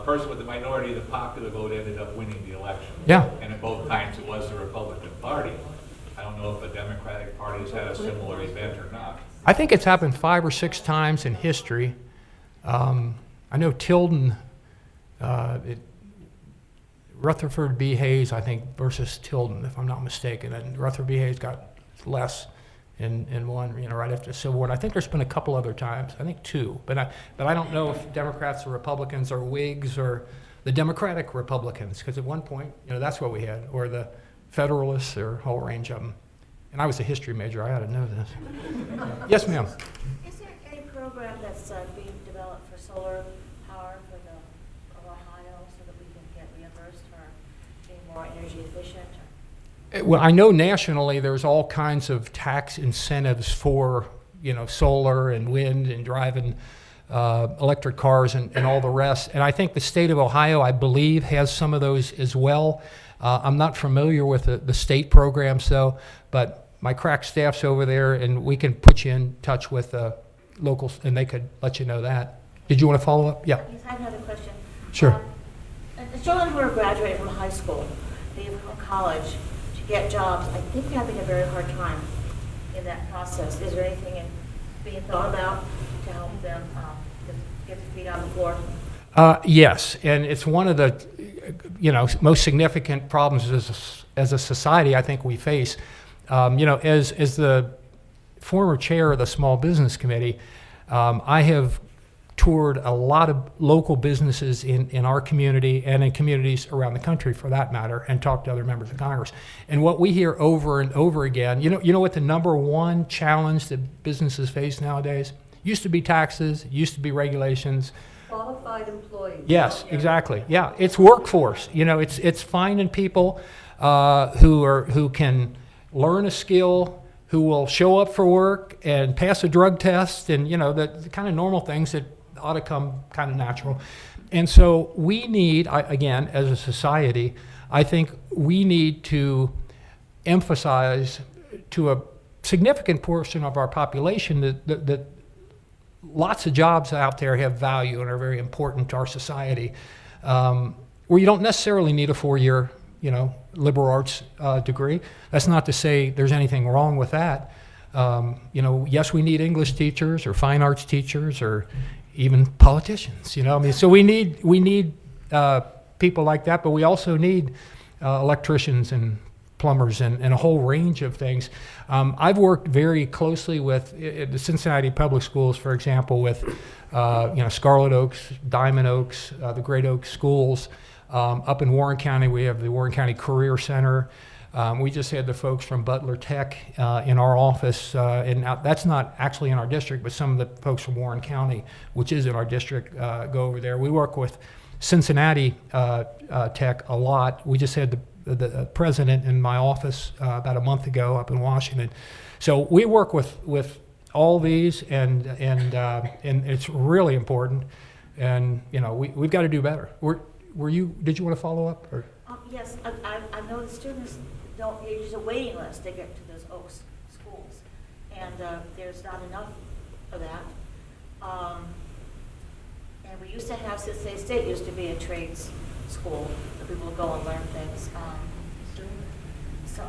person with the minority of the popular vote ended up winning the election. Yeah. And at both times it was the Republican Party. I don't know if the Democratic Party has had a similar event or not. I think it's happened 5 or 6 times in history. I know Tilden, Rutherford B. Hayes, I think, versus Tilden, if I'm not mistaken. And Rutherford B. Hayes got less in one, right after the Civil War. And I think there's been a couple other times. I think 2. But I don't know if Democrats or Republicans or Whigs or the Democratic Republicans, because at one point, that's what we had, or the Federalists, or a whole range of them. And I was a history major. I ought to know this. Yes, ma'am. Is there any program that's being developed for solar power for Ohio so that we can get reimbursed for being more energy efficient? Well, I know nationally there's all kinds of tax incentives for solar and wind and driving electric cars and all the rest. And I think the state of Ohio, I believe, has some of those as well. I'm not familiar with the state programs, though, but my crack staff's over there, and we can put you in touch with locals, and they could let you know that. Did you want to follow up? Yeah. Yes, I have another question. Sure. The children who are graduating from high school, leaving from college to get jobs, I think they're having a very hard time in that process. Is there anything being thought about to help them get their feet on the floor? Yes, and it's one of the, most significant problems as a society I think we face. As the former chair of the Small Business Committee, I have toured a lot of local businesses in our community and in communities around the country for that matter, and talked to other members of Congress. And what we hear over and over again, you know what the number one challenge that businesses face nowadays? Used to be taxes, used to be regulations. Qualified employees. Yes, exactly. Yeah, it's workforce. It's finding people who can learn a skill, who will show up for work and pass a drug test, and the kind of normal things that ought to come kind of natural. And so we need, again, as a society, I think we need to emphasize to a significant portion of our population that lots of jobs out there have value and are very important to our society, where you don't necessarily need a 4-year, liberal arts degree. That's not to say there's anything wrong with that. Yes, we need English teachers or fine arts teachers or even politicians. So we need people like that, but we also need electricians and plumbers and a whole range of things. I've worked very closely with the Cincinnati Public Schools, for example, with Scarlet Oaks, Diamond Oaks, the Great Oaks schools. Up in Warren County, we have the Warren County Career Center. We just had the folks from Butler Tech in our office, and that's not actually in our district, but some of the folks from Warren County, which is in our district, go over there. We work with Cincinnati Tech a lot. We just had the president in my office about a month ago up in Washington. So we work with all these, and it's really important. And we've got to do better. Did you want to follow up? Or? Yes, I know the students there's a waiting list to get to those Oaks schools, and there's not enough of that. And we used to have, Cincinnati State used to be a trades school for people to go and learn things. So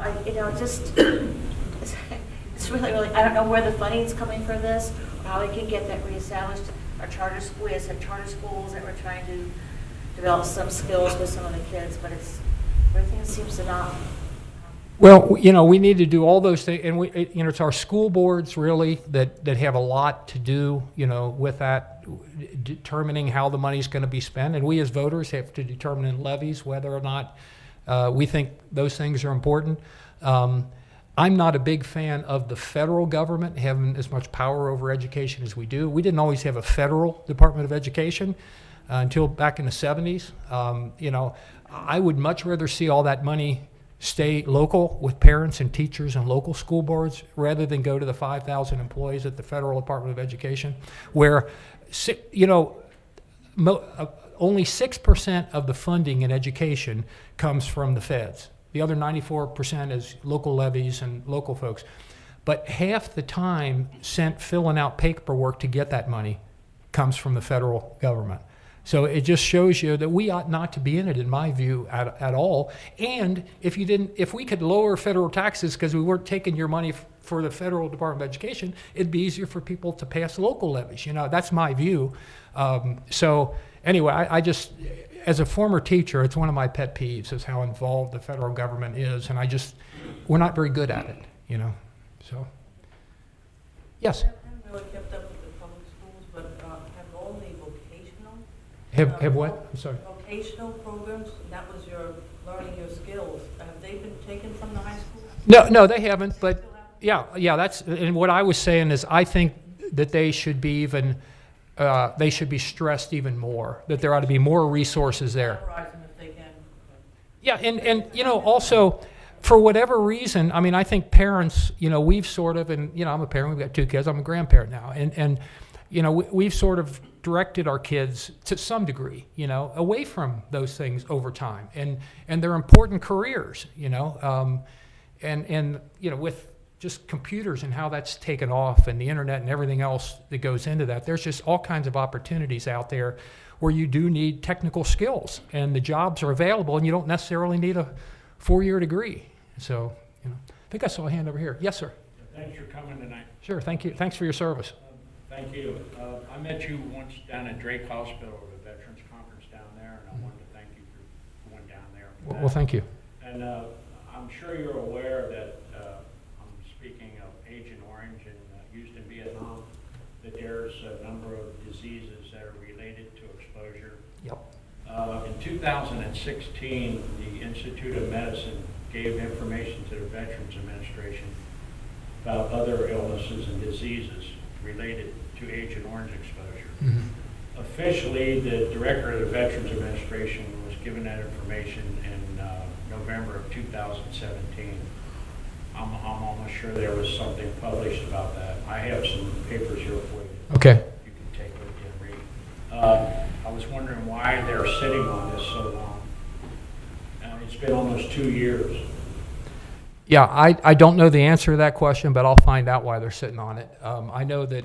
it's really, I don't know where the funding's coming for this, or how we can get that reestablished. Our charter school, we have some charter schools that we're trying to develop some skills with some of the kids, but everything seems to not. Well, we need to do all those things, and it's our school boards really that have a lot to do, with that, determining how the money's going to be spent, and we as voters have to determine in levies whether or not we think those things are important. I'm not a big fan of the federal government having as much power over education as we do. We didn't always have a federal Department of Education until back in the 70s. I would much rather see all that money stay local with parents and teachers and local school boards rather than go to the 5,000 employees at the Federal Department of Education, where only 6% of the funding in education comes from the feds. The other 94% is local levies and local folks. But half the time spent filling out paperwork to get that money comes from the federal government. So it just shows you that we ought not to be in it, in my view, at all. And if we could lower federal taxes because we weren't taking your money for the Federal Department of Education, it'd be easier for people to pass local levies. That's my view. So anyway, I just, as a former teacher, it's one of my pet peeves is how involved the federal government is, and we're not very good at it, So, yes. I haven't really kept up with the public schools, but have all the vocational. Have what? I'm sorry. Vocational programs, that was your learning your skills. Have they been taken from the high school? No, they haven't. But yeah, and what I was saying is, I think that they should be stressed even more. That there ought to be more resources there. If they can. Yeah, and also, for whatever reason, I think parents, we've sort of, and I'm a parent. We've got 2 kids. I'm a grandparent now, and we've sort of directed our kids to some degree, away from those things over time, and they're important careers, and with just computers and how that's taken off, and the internet and everything else that goes into that, there's just all kinds of opportunities out there where you do need technical skills, and the jobs are available, and you don't necessarily need a 4-year degree. So, you know, I think I saw a hand over here. Yes, sir. Thanks for coming tonight. Sure, thank you. Thanks for your service. Thank you. I met you once down at Drake Hospital at a Veterans Conference down there, and I wanted to thank you for going down there. Well, thank you. And I'm sure you're aware that, I'm speaking of Agent Orange in Houston, Vietnam, that there's a number of diseases that are related to exposure. Yep. In 2016, the Institute of Medicine gave information to the Veterans Administration about other illnesses and diseases related to Agent Orange exposure. Mm-hmm. Officially, the director of the Veterans Administration was given that information in November of 2017. I'm almost sure there was something published about that. I have some papers here for you. Okay. You can take a look and read. I was wondering why they're sitting on this so long. It's been almost 2 years. Yeah, I don't know the answer to that question, but I'll find out why they're sitting on it. I know that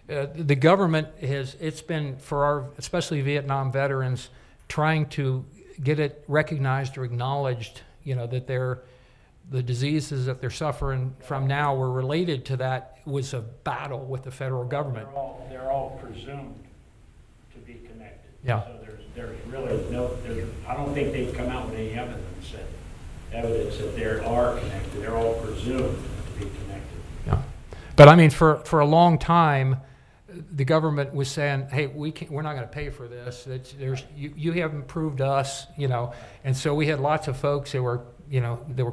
the government it's been, for our, especially Vietnam veterans, trying to get it recognized or acknowledged, you know, that the diseases that they're suffering from now were related to that. Was a battle with the federal government. They're all presumed to be connected. Yeah. So there's really I don't think they've come out with any evidence that they are connected. They're all presumed to be connected. Yeah. But I mean, for a long time, the government was saying, "Hey, we're not going to pay for this. You haven't proved us, you know." And so we had lots of folks that were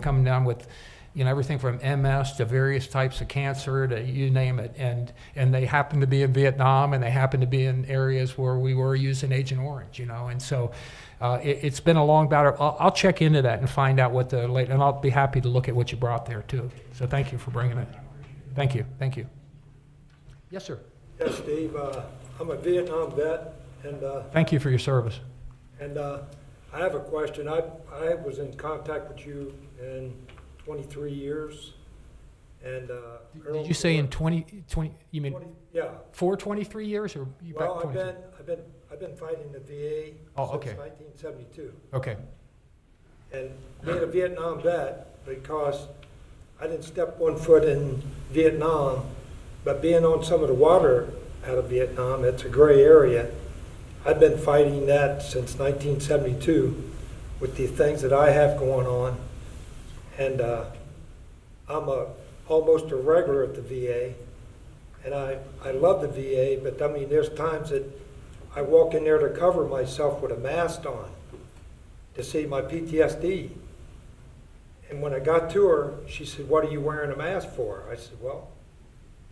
coming down with, you know, everything from MS to various types of cancer to you name it, and they happened to be in Vietnam, and they happened to be in areas where we were using Agent Orange, you know, and so it's been a long battle. I'll check into that and find out what the late, and I'll be happy to look at what you brought there too. So thank you for bringing it. Thank you. Thank you. Yes, sir. Yes, Steve. I'm a Vietnam vet, and thank you for your service. And I have a question. I was in contact with you in 23 years, and did you say in 20? You mean 20, yeah, for 23 years, or you back 23? I've been fighting the VA since 1972. Okay. And being a Vietnam vet, because I didn't step one foot in Vietnam, but being on some of the water out of Vietnam, it's a gray area. I've been fighting that since 1972 with the things that I have going on. And I'm almost a regular at the VA, and I love the VA, but I mean, there's times that I walk in there to cover myself with a mask on to see my PTSD. And when I got to her, she said, "What are you wearing a mask for?" I said, "Well,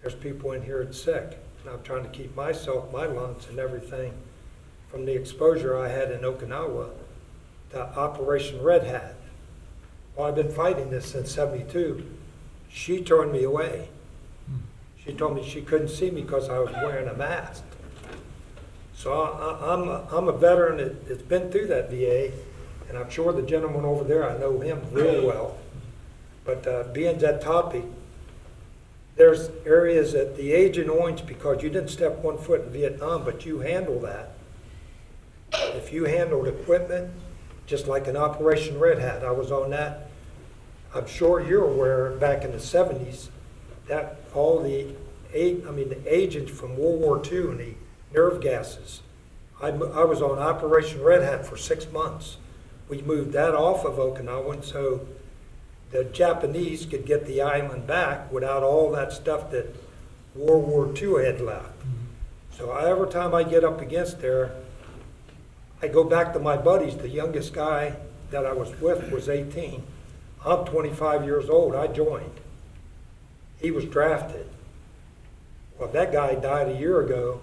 there's people in here that's sick, and I'm trying to keep myself, my lungs and everything from the exposure I had in Okinawa to Operation Red Hat." Well, I've been fighting this since '72. She turned me away. She told me she couldn't see me because I was wearing a mask. So I'm a veteran that's been through that VA, and I'm sure the gentleman over there, I know him real well. But being that topic, there's areas at the Agent Orange, because you didn't step one foot in Vietnam, but you handle that. If you handled equipment, just like an Operation Red Hat, I was on that. I'm sure you're aware back in the 70s that all the agents from World War II and the nerve gases, I was on Operation Red Hat for 6 months. We moved that off of Okinawa, and so the Japanese could get the island back without all that stuff that World War II had left. So every time I get up against there, I go back to my buddies. The youngest guy that I was with was 18. I'm 25 years old. I joined. He was drafted. Well, that guy died a year ago.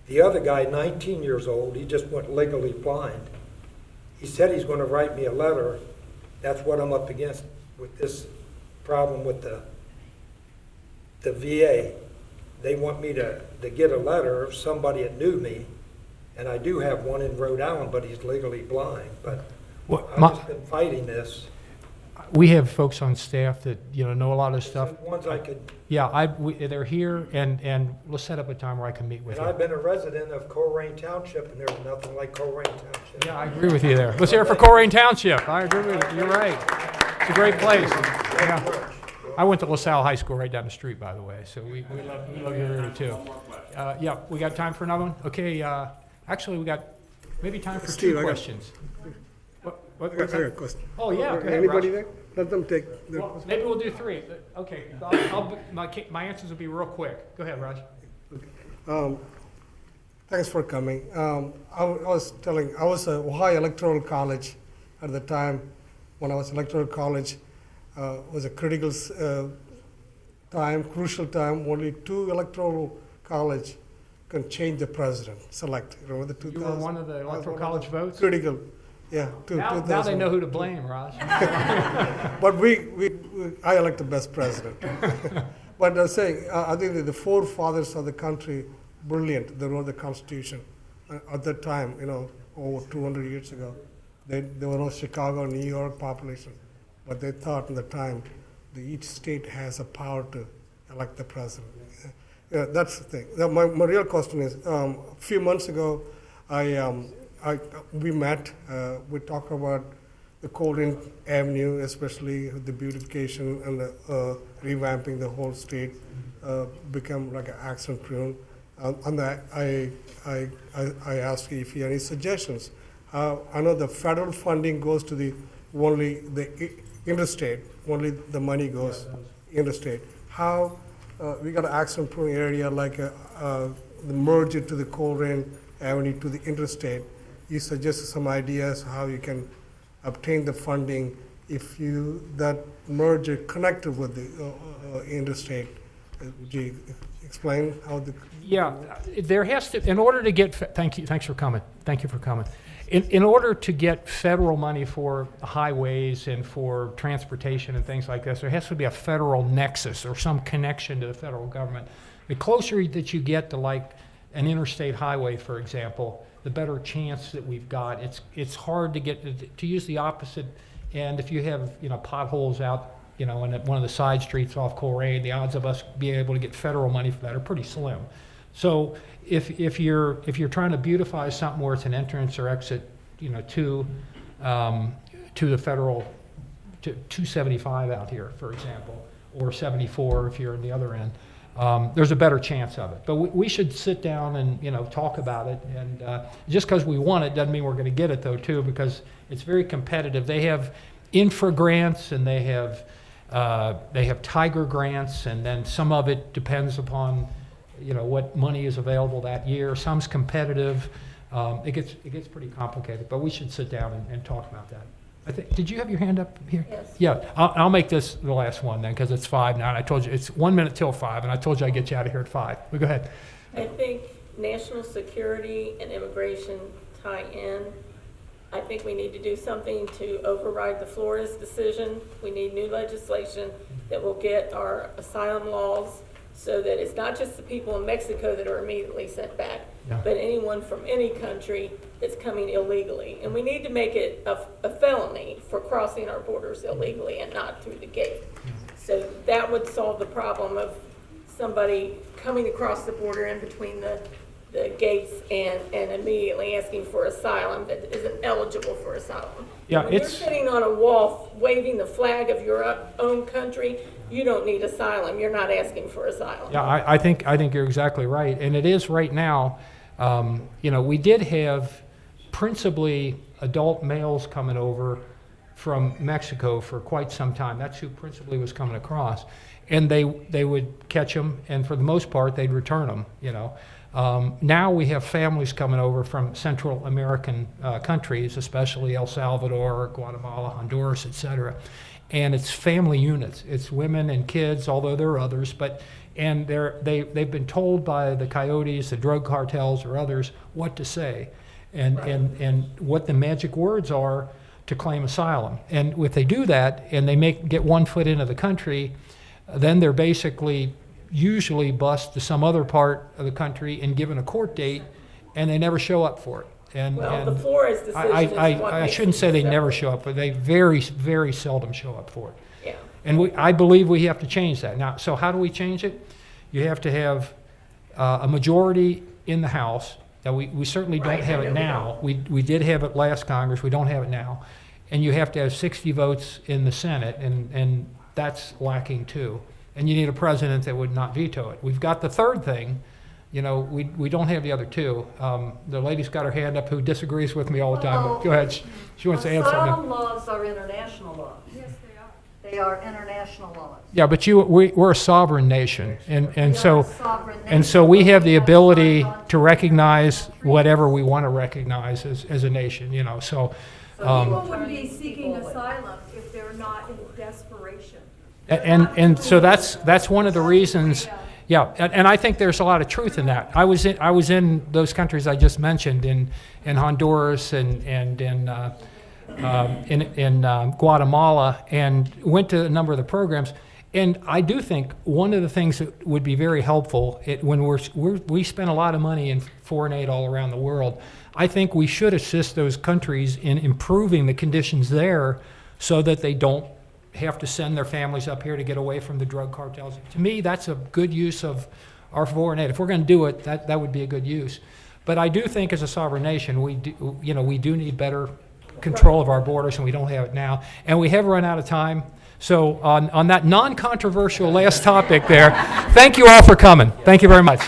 The other guy, 19 years old, he just went legally blind. He said he's going to write me a letter. That's what I'm up against with this problem with the VA. They want me to get a letter of somebody that knew me, and I do have one in Rhode Island, but he's legally blind. But I've just been fighting this. We have folks on staff that, you know a lot of stuff. Ones I could. Yeah, they're here, and let's set up a time where I can meet with you. And I've been a resident of Colerain Township, and there's nothing like Colerain Township. Yeah, I agree with you there. Let's hear it for Colerain Township. I agree with you. You're right. It's a great place. Yeah. I went to LaSalle High School right down the street, by the way, so we love your area too. Yeah, we got time for another one? Okay, actually, we got maybe time for Steve, two I got- questions. What, I got a what's question. Oh, yeah, go ahead, Anybody Russ. there? Let them take the Well, maybe we'll do three. Okay, my answers will be real quick. Go ahead, Raj. Thanks for coming. I was telling, I was at Ohio Electoral College at the time. When I was Electoral College, was a critical time, crucial time. Only 2 electoral college can change the president, select. You know, the 2000. You were one of the Electoral College votes? Critical, yeah. Now they know who to blame, Raj. But I elect the best president. But I was saying, I think that the forefathers of the country, brilliant. They wrote the Constitution at that time, you know, over 200 years ago. There were no Chicago, New York population, but they thought in the time that each state has a power to elect the president. Yeah, that's the thing. Now, my real question is, a few months ago, we met. We talked about the Colerain Avenue, especially the beautification and the, revamping the whole state, become like an accident-prone. And I asked you if you have any suggestions. I know the federal funding goes to only the interstate, only the money goes interstate. How we got an accident-prone area like the merge it to the Colerain Avenue to the interstate. You suggested some ideas how you can obtain the funding if that merger connected with the interstate. Would you explain how the? Yeah, there has to, in order to get, thanks for coming. Thank you for coming. In order to get federal money for highways and for transportation and things like this, there has to be a federal nexus or some connection to the federal government. The closer that you get to like an interstate highway, for example, the better chance that we've got. It's hard to get, to use the opposite, and if you have, you know, potholes out, you know, in one of the side streets off Colerain, the odds of us being able to get federal money for that are pretty slim. So if you're trying to beautify something where it's an entrance or exit, you know, to the federal, to 275 out here, for example, or 74 if you're in the other end, there's a better chance of it. But we should sit down and, you know, talk about it. And just because we want it doesn't mean we're going to get it, though, too, because it's very competitive. They have infra grants and they have Tiger grants, and then some of it depends upon, you know, what money is available that year. Some's competitive. It gets pretty complicated, but we should sit down and talk about that. Did you have your hand up here? Yes. Yeah, I'll make this the last one then, because it's 5 now. And I told you it's 1 minute till 5, and I told you I'd get you out of here at 5. But go ahead. I think national security and immigration tie in. I think we need to do something to override the Flores decision. We need new legislation that will get our asylum laws so that it's not just the people in Mexico that are immediately sent back, but anyone from any country that's coming illegally. And we need to make it a felony for crossing our borders illegally and not through the gate. So that would solve the problem of somebody coming across the border in between the gates and immediately asking for asylum that isn't eligible for asylum. Yeah, when you're sitting on a wall waving the flag of your own country, you don't need asylum. You're not asking for asylum. Yeah, I think you're exactly right, and it is right now. You know, we did have principally adult males coming over from Mexico for quite some time. That's who principally was coming across, and they would catch them, and for the most part, they'd return them. You know. Now we have families coming over from Central American countries, especially El Salvador, Guatemala, Honduras, etc. And it's family units. It's women and kids, although there are others. And they've been told by the coyotes, the drug cartels, or others what to say, and what the magic words are to claim asylum. And if they do that and they get 1 foot into the country, then they're basically usually bused to some other part of the country and given a court date, and they never show up for it. And the Flores decision is what I makes shouldn't it say they so. never show up, but they very, very seldom show up for it. Yeah. And I believe we have to change that. Now, so how do we change it? You have to have a majority in the House. Now, we certainly don't have it now. We did have it last Congress. We don't have it now. and you have to have 60 votes in the Senate, and that's lacking too. And you need a president that would not veto it. We've got the third thing. You know, we don't have the other two. The lady's got her hand up who disagrees with me all the time. But go ahead. She wants to add something. Asylum laws are international laws. Yes, they are. They are international laws. Yeah, but we're a sovereign nation, and We are so a sovereign and nation, so we but have the have ability signed on to recognize whatever we want to recognize as a nation. You know, so. People wouldn't be seeking asylum if they're not in desperation. And so that's one of the reasons. Yeah, and I think there's a lot of truth in that. I was in those countries I just mentioned, in Honduras and in Guatemala, and went to a number of the programs. And I do think one of the things that would be very helpful when we spend a lot of money in foreign aid all around the world. I think we should assist those countries in improving the conditions there, so that they don't have to send their families up here to get away from the drug cartels. To me, that's a good use of our foreign aid. If we're going to do it, that would be a good use. But I do think, as a sovereign nation, we do need better control of our borders, and we don't have it now. And we have run out of time. So on that non-controversial last topic there, thank you all for coming. Thank you very much.